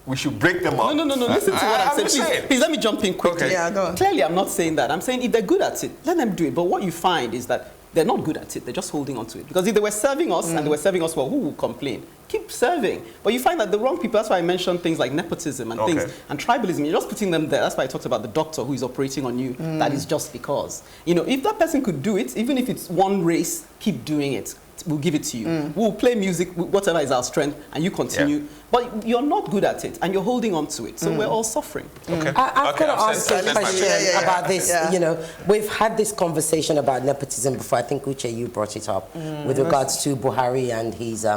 we should break them up? No. Listen to what I'm saying. Please let me jump in quickly. Okay. Yeah, go on. Clearly, I'm not saying that. I'm saying if they're good at it, let them do it. But what you find is that they're not good at it. They're just holding on to it. Because if they were serving us and they were serving us well, who would complain? Keep serving. But you find that the wrong people, that's why I mentioned things like nepotism and things, and tribalism, you're just putting them there. That's why I talked about the doctor who is operating on you. That is just because. If that person could do it, even if it's one race, keep doing it. We'll give it to you. We'll play music, whatever is our strength, and you continue. Yeah. But you're not good at it, and you're holding on to it. So we're all suffering. Okay. I've got to ask you a question about this. Yeah. We've had this conversation about nepotism before. I think, Uche, you brought it up with regards to Buhari and his,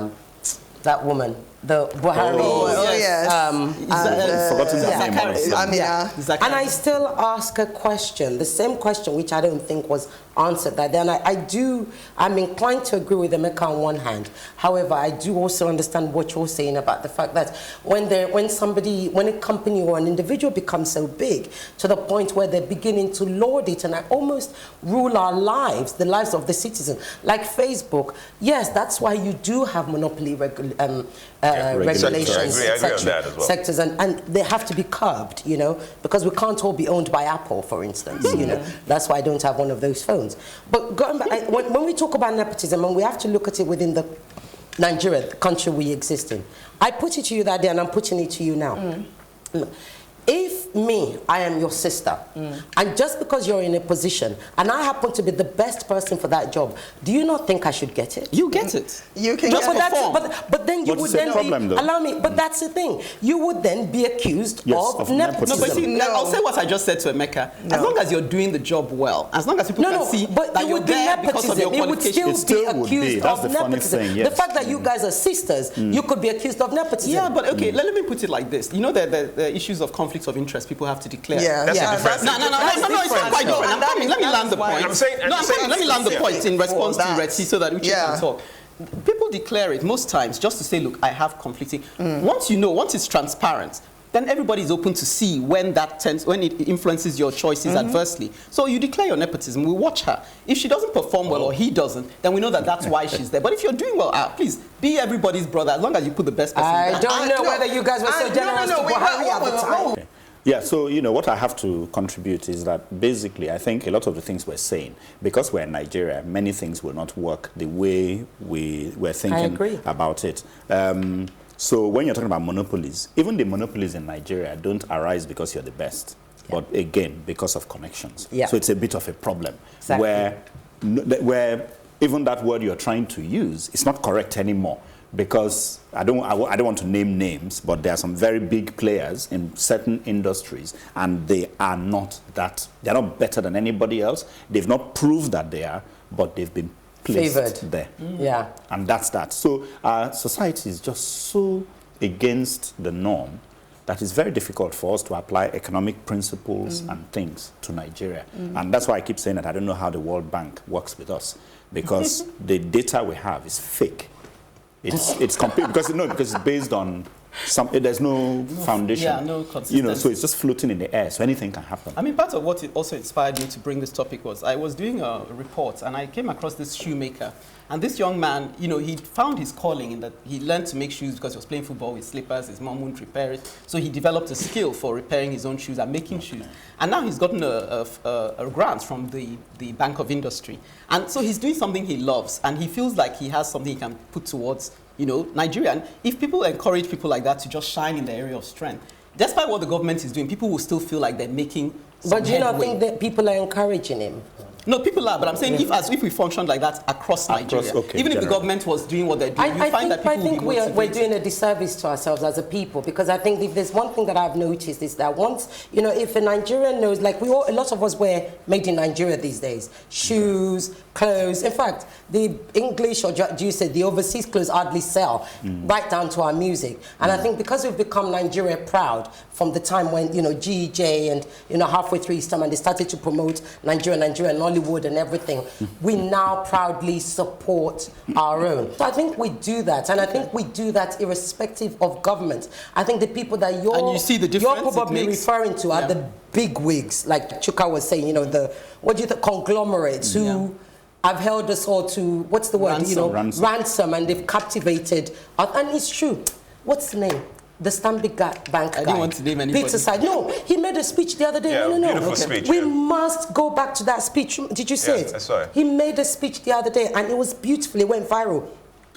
that woman, the Buhari. Forgotten the name, honestly. And I still ask a question, the same question, which I don't think was answered that day. And I'm inclined to agree with Emeka on one hand. However, I do also understand what you're saying about the fact that when a company or an individual becomes so big to the point where they're beginning to lord it and almost rule our lives, the lives of the citizen, like Facebook, yes, that's why you do have monopoly regulations, sectors, and they have to be curbed, you know, because we can't all be owned by Apple, for instance, you know. That's why I don't have one of those phones. But going back, when we talk about nepotism, and we have to look at it within the Nigeria, the country we exist in, I put it to you that day, and I'm putting it to you now. If I am your sister, and just because you're in a position, and I happen to be the best person for that job, do you not think I should get it? You get it. You can just perform. But then you would then be, allow me, but that's the thing. You would then be accused of nepotism. No, but see, I'll say what I just said to Emeka. As long as you're doing the job well, as long as people can see that you're there because of your qualifications. It would still be accused of nepotism. The fact that you guys are sisters, you could be accused of nepotism. Yeah, but okay, let me put it like this. You know the issues of conflict of interest people have to declare. That's a different thing. No, it's not quite different. Let me land the point. Let me land the point in response to Retsi so that we can talk. People declare it most times just to say, look, I have conflicting. Once it's transparent, then everybody is open to see when it influences your choices adversely. So you declare your nepotism, we watch her. If she doesn't perform well or he doesn't, then we know that that's why she's there. But if you're doing well, please be everybody's brother as long as you put the best person there. I don't know whether you guys were so generous to Buhari at the time. Yeah, so, you know, what I have to contribute is that basically I think a lot of the things we're saying, because we're in Nigeria, many things will not work the way we were thinking about it. So when you're talking about monopolies, even the monopolies in Nigeria don't arise because you're the best, but again, because of connections. Yeah. So it's a bit of a problem where even that word you're trying to use is not correct anymore. Because I don't want to name names, but there are some very big players in certain industries, and they are not better than anybody else. They've not proved that they are, but they've been placed there. Yeah. And that's that. So our society is just so against the norm that it's very difficult for us to apply economic principles and things to Nigeria. And that's why I keep saying that I don't know how the World Bank works with us, because the data we have is fake. It's complete because it's based on there's no foundation. Yeah, no consistency. You know, so it's just floating in the air. So anything can happen. I mean, part of what also inspired me to bring this topic was I was doing a report and I came across this shoemaker. And this young man, you know, he found his calling in that he learned to make shoes because he was playing football with slippers. His mom wouldn't repair it. So he developed a skill for repairing his own shoes and making shoes. And now he's gotten a grant from the Bank of Industry. And so he's doing something he loves. And he feels like he has something he can put towards, you know, Nigeria. And if people encourage people like that to just shine in the area of strength, despite what the government is doing, people will still feel like they're making some But do you not headway. think that people are encouraging him? No, people are, but I'm saying if we function like that across Nigeria, even if the government was doing what they're doing, I think we're doing a disservice to ourselves as a people, because I think if there's one thing that I've noticed is that once, you know, if a Nigerian knows, like a lot of us wear made in Nigeria these days, shoes, clothes. In fact, the English, or do you say the overseas clothes hardly sell, right down to our music. And I think because we've become Nigeria proud from the time when, you know, GJ and, you know, halfway through his time and they started to promote Nigeria and Hollywood and everything, we now proudly support our own. So I think we do that, and I think we do that irrespective of government. I think the people that you're probably referring to are the big wigs, like Chuka was saying, you know, the conglomerates who have held us all to, what's the word? Ransom, and they've captivated us. And it's true. What's the name? The Stanbic Bank guy. I didn't want to name anybody. Peter Side. No, he made a speech the other day. Yeah, beautiful speech. We must go back to that speech. Did you see it? I saw it. He made a speech the other day, and it was beautiful. It went viral.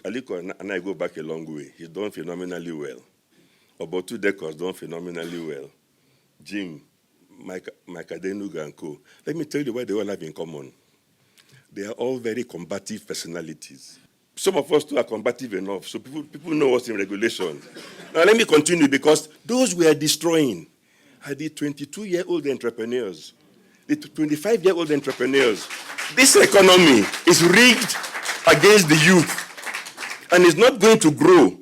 Aliko and I go back a long way. He's done phenomenally well. About 2 decades, done phenomenally well. Jim, Mike Adenuga and co. Let me tell you what they all have in common. They are all very combative personalities. Some of us too are combative enough, so people know what's in regulation. Now let me continue, because those we are destroying are the 22-year-old entrepreneurs, the 25-year-old entrepreneurs. This economy is rigged against the youth, and is not going to grow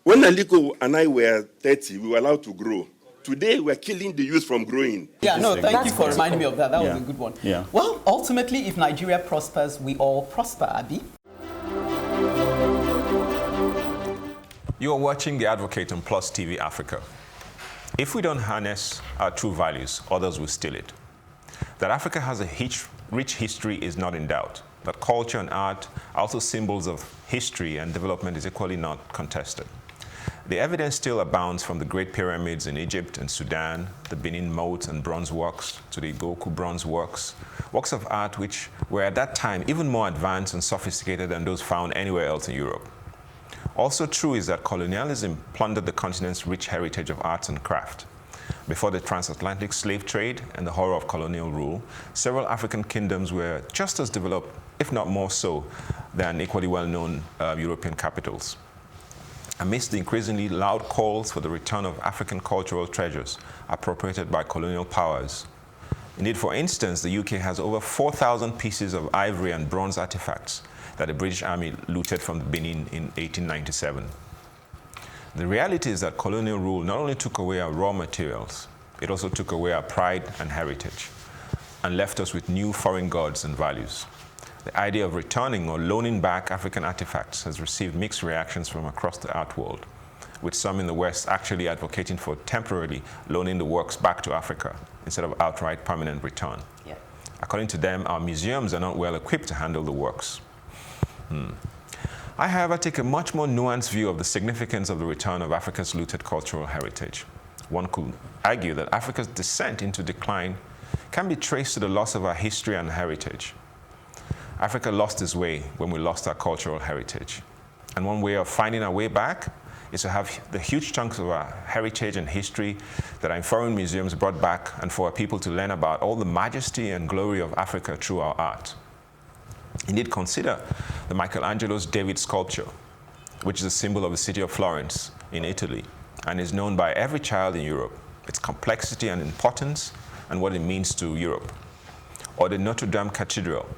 When Aliko and I were 30, we were allowed to grow. Today, we're killing the youth from growing. Yeah, no, thank you for reminding me of that. That was a good one. Yeah. Well, ultimately, if Nigeria prospers, we all prosper, Abi. You are watching The Advocate on Plus TV Africa. If we don't harness our true values, others will steal it. That Africa has a rich history is not in doubt. That culture and art are also symbols of history and development is equally not contested. The evidence still abounds from the Great Pyramids in Egypt and Sudan, the Benin moats and bronze works, to the Igoku bronze works of art which were at that time even more advanced and sophisticated than those found anywhere else in Europe. Also true is that colonialism plundered the continent's rich heritage of arts and craft. Before the transatlantic slave trade and the horror of colonial rule, several African kingdoms were just as developed, if not more so, than equally well-known European capitals. Amidst the increasingly loud calls for the return of African cultural treasures appropriated by colonial powers. Indeed, for instance, the UK has over 4,000 pieces of ivory and bronze artifacts that the British Army looted from Benin in 1897. The reality is that colonial rule not only took away our raw materials, it also took away our pride and heritage and left us with new foreign gods and values. The idea of returning or loaning back African artifacts has received mixed reactions from across the art world, with some in the West actually advocating for temporarily loaning the works back to Africa instead of outright permanent return. Yeah. According to them, our museums are not well equipped to handle the works. I, however, take a much more nuanced view of the significance of the return of Africa's looted cultural heritage. One could argue that Africa's descent into decline can be traced to the loss of our history and heritage. Africa lost its way when we lost our cultural heritage. And one way of finding our way back is to have the huge chunks of our heritage and history that are in foreign museums brought back and for our people to learn about all the majesty and glory of Africa through our art. Indeed, consider the Michelangelo's David sculpture, which is a symbol of the city of Florence in Italy and is known by every child in Europe, its complexity and importance and what it means to Europe. Or the Notre Dame Cathedral,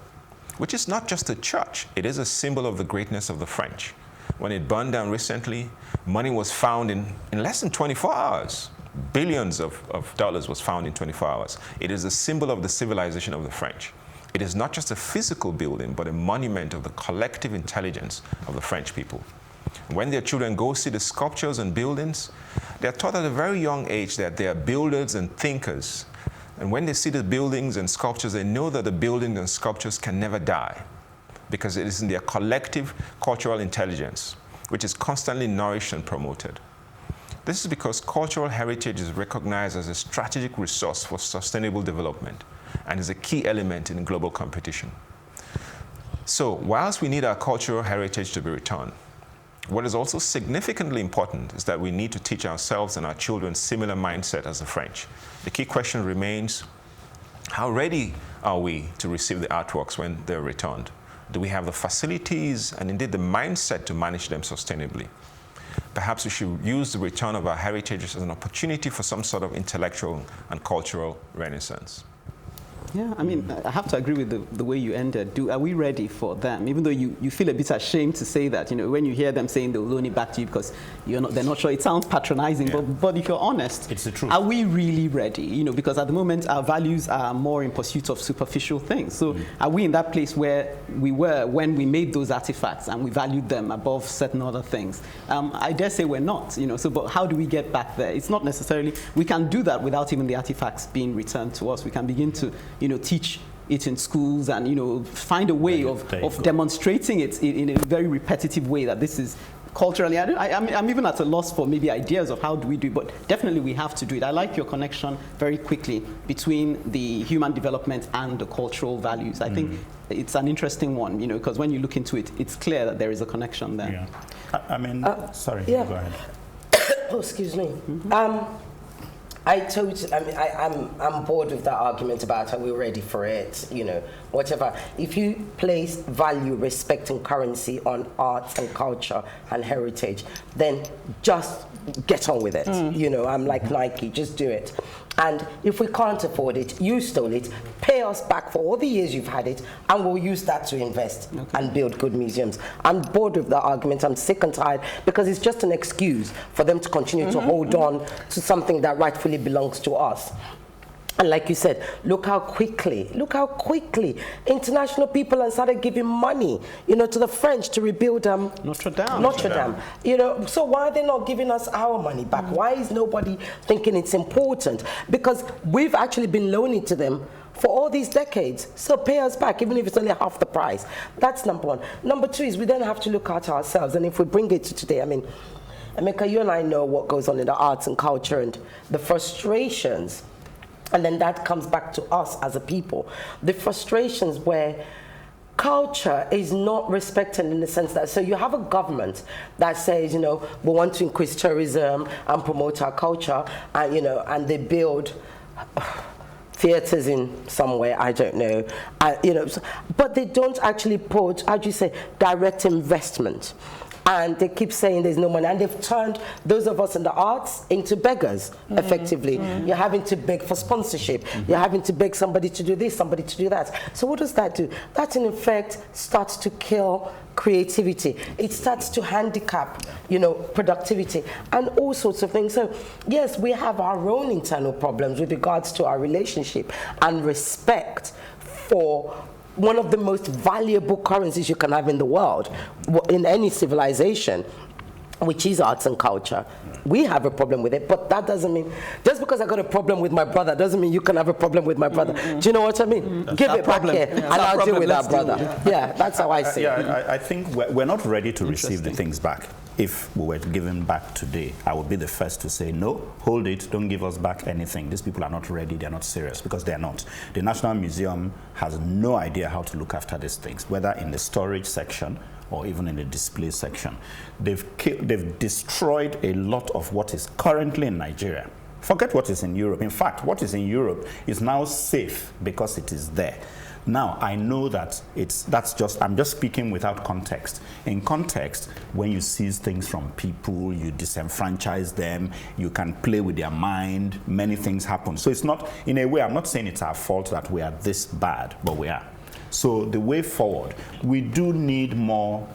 which is not just a church, it is a symbol of the greatness of the French. When it burned down recently, money was found in less than 24 hours. Billions of dollars was found in 24 hours. It is a symbol of the civilization of the French. It is not just a physical building, but a monument of the collective intelligence of the French people. When their children go see the sculptures and buildings, they are taught at a very young age that they are builders and thinkers. And when they see the buildings and sculptures, they know that the buildings and sculptures can never die because it is in their collective cultural intelligence, which is constantly nourished and promoted. This is because cultural heritage is recognized as a strategic resource for sustainable development and is a key element in global competition. So, whilst we need our cultural heritage to be returned, what is also significantly important is that we need to teach ourselves and our children similar mindset as the French. The key question remains, how ready are we to receive the artworks when they're returned? Do we have the facilities and indeed the mindset to manage them sustainably? Perhaps we should use the return of our heritage as an opportunity for some sort of intellectual and cultural renaissance. Yeah, I mean, I have to agree with the way you ended. Are we ready for them? Even though you feel a bit ashamed to say that, when you hear them saying they'll loan it back to you because they're not sure, it sounds patronizing, yeah. but if you're honest, it's the truth. Are we really ready? Because at the moment our values are more in pursuit of superficial things. So are we in that place where we were when we made those artifacts and we valued them above certain other things? I dare say we're not, but how do we get back there? It's not necessarily, we can do that without even the artifacts being returned to us. We can begin to teach it in schools and, find a way of demonstrating it in a very repetitive way that this is culturally. I'm even at a loss for maybe ideas of how do we do it, but definitely we have to do it. I like your connection very quickly between the human development and the cultural values. I think it's an interesting one, because when you look into it, it's clear that there is a connection there. Yeah. Sorry, yeah. go ahead. Oh, excuse me. I'm bored with that argument about are we ready for it, whatever. If you place value, respect, and currency on arts and culture and heritage, then just get on with it. I'm like Nike, just do it. And if we can't afford it, you stole it, pay us back for all the years you've had it, and we'll use that to invest and build good museums. I'm bored with the argument. I'm sick and tired because it's just an excuse for them to continue to hold on to something that rightfully belongs to us. And like you said, look how quickly international people have started giving money, you know, to the French to rebuild Notre Dame. You know, so why are they not giving us our money back? Why is nobody thinking it's important? Because we've actually been loaning to them for all these decades. So pay us back, even if it's only half the price. That's number one. Number two is we then have to look at ourselves. And if we bring it to today, I mean, Emeka, you and I know what goes on in the arts and culture and the frustrations. And then that comes back to us as a people. The frustrations where culture is not respected in the sense that, so you have a government that says, you know, we want to increase tourism and promote our culture, and, you know, and they build theaters in somewhere, I don't know, you know, but they don't actually put, how do you say, direct investment. And they keep saying there's no money, and they've turned those of us in the arts into beggars, effectively. You're having to beg for sponsorship. You're having to beg somebody to do this, somebody to do that. So what does that do? That, in effect, starts to kill creativity. It starts to handicap, you know, productivity and all sorts of things. So, yes, we have our own internal problems with regards to our relationship and respect for one of the most valuable currencies you can have in the world, in any civilization, which is arts and culture. We have a problem with it, but that doesn't mean, just because I got a problem with my brother doesn't mean you can have a problem with my brother. Do you know what I mean? Give it back here, and I'll deal with our brother. Yeah, that's how I see it. I think we're not ready to receive the things back. If we were given back today, I would be the first to say, no, hold it, don't give us back anything. These people are not ready, they're not serious, because they're not. The National Museum has no idea how to look after these things, whether in the storage section or even in the display section. They've destroyed a lot of what is currently in Nigeria. Forget what is in Europe. In fact, what is in Europe is now safe because it is there. Now, I know that I'm just speaking without context. In context, when you seize things from people, you disenfranchise them, you can play with their mind, many things happen. So it's not, in a way, I'm not saying it's our fault that we are this bad, but we are. So the way forward, we do need more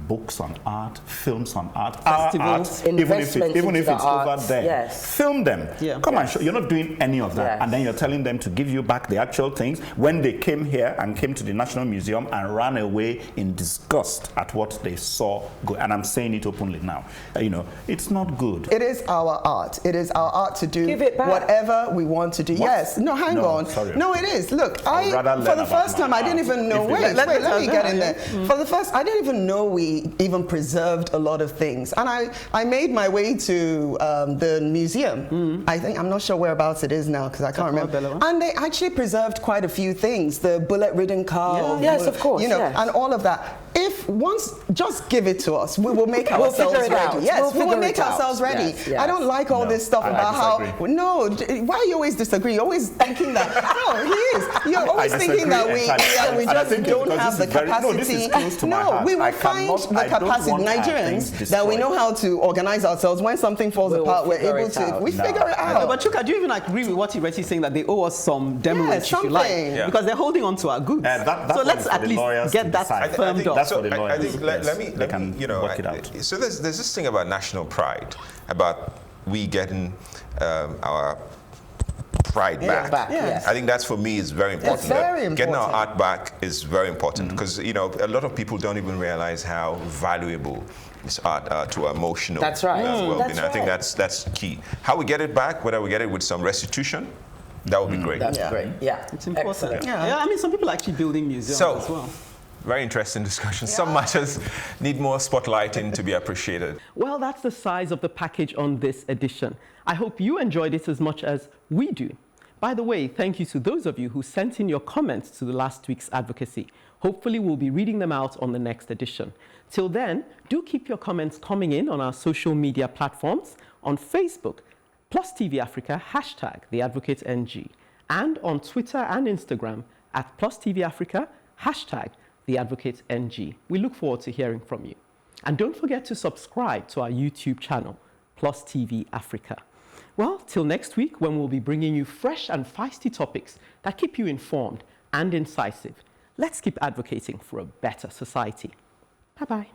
books on art, films on art, festivals, art, even if it's over there. Yes. Film them. Yeah. Come on, you're not doing any of that. Yes. And then you're telling them to give you back the actual things when they came here and came to the National Museum and ran away in disgust at what they saw go. And I'm saying it openly now. You know, it's not good. It is our art. It is our art to do whatever we want to do. What? Yes. No, hang on. Sorry. No, it is. Look, for the first time, I didn't even know. Wait, let me get in there. For the first, I didn't even know we even preserved a lot of things, and I made my way to the museum. I'm not sure whereabouts it is now because I can't remember. And they actually preserved quite a few things, the bullet-ridden car, yes, of course, you know, and all of that. If just give it to us, we will make ourselves ready. Yes, we will make ourselves ready. Yes. I don't like all this stuff about how. No, why you always disagree? You're always thinking that. No, he is. You're always thinking that we just don't have the capacity. No, we will find the capacity. Nigerians that we know how to organize ourselves. When something falls apart, we're able to. We figure it out. But Chuka, do you even agree with what Irechi's saying that they owe us some demurrage, if you like, because they're holding on to our goods? So let's at least get that firmed up. So I think let me you know, work it out. So there's this thing about national pride, about we getting our pride back. Yes. I think that's, for me, is very important. It's very important. Getting our art back is very important because you know, a lot of people don't even realize how valuable this art to our emotional well-being. I think that's key. How we get it back, whether we get it with some restitution, that would be great. That's great. Yeah, it's important. Yeah, I mean, some people are actually building museums as well. Very interesting discussion. Some matters need more spotlighting to be appreciated. Well, that's the size of the package on this edition. I hope you enjoyed it as much as we do. By the way, thank you to those of you who sent in your comments to the last week's advocacy. Hopefully, we'll be reading them out on the next edition. Till then, do keep your comments coming in on our social media platforms, on Facebook, Plus TV Africa, #TheAdvocateNG, and on Twitter and Instagram at Plus TV Africa, #TheAdvocateNG. We look forward to hearing from you. And don't forget to subscribe to our YouTube channel, Plus TV Africa. Well, till next week when we'll be bringing you fresh and feisty topics that keep you informed and incisive. Let's keep advocating for a better society. Bye-bye.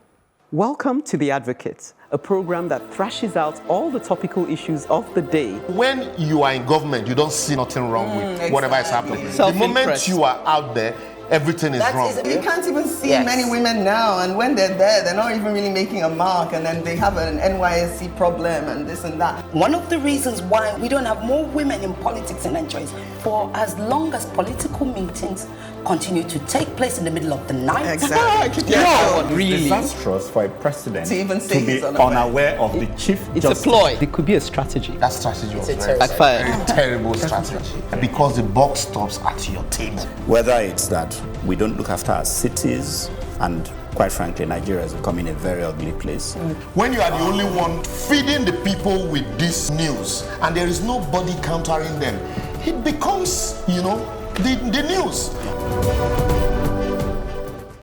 Welcome to The Advocate, a program that thrashes out all the topical issues of the day. When you are in government, you don't see nothing wrong with whatever is happening. The moment you are out there, everything is wrong. You can't even see many women now, and when they're there, they're not even really making a mark, and then they have an NYSC problem and this and that. One of the reasons why we don't have more women in politics in Nigeria is for as long as political meetings continue to take place in the middle of the night. Exactly. No, really. It's disastrous for a president to even say be unaware of the chief It's justice. a ploy. It could be a strategy. That strategy was It's very backfired. terrible strategy. Because the buck stops at your table. Whether it's that we don't look after our cities, and quite frankly, Nigeria is becoming a very ugly place. When you are the only one feeding the people with this news, and there is nobody countering them, it becomes, the news.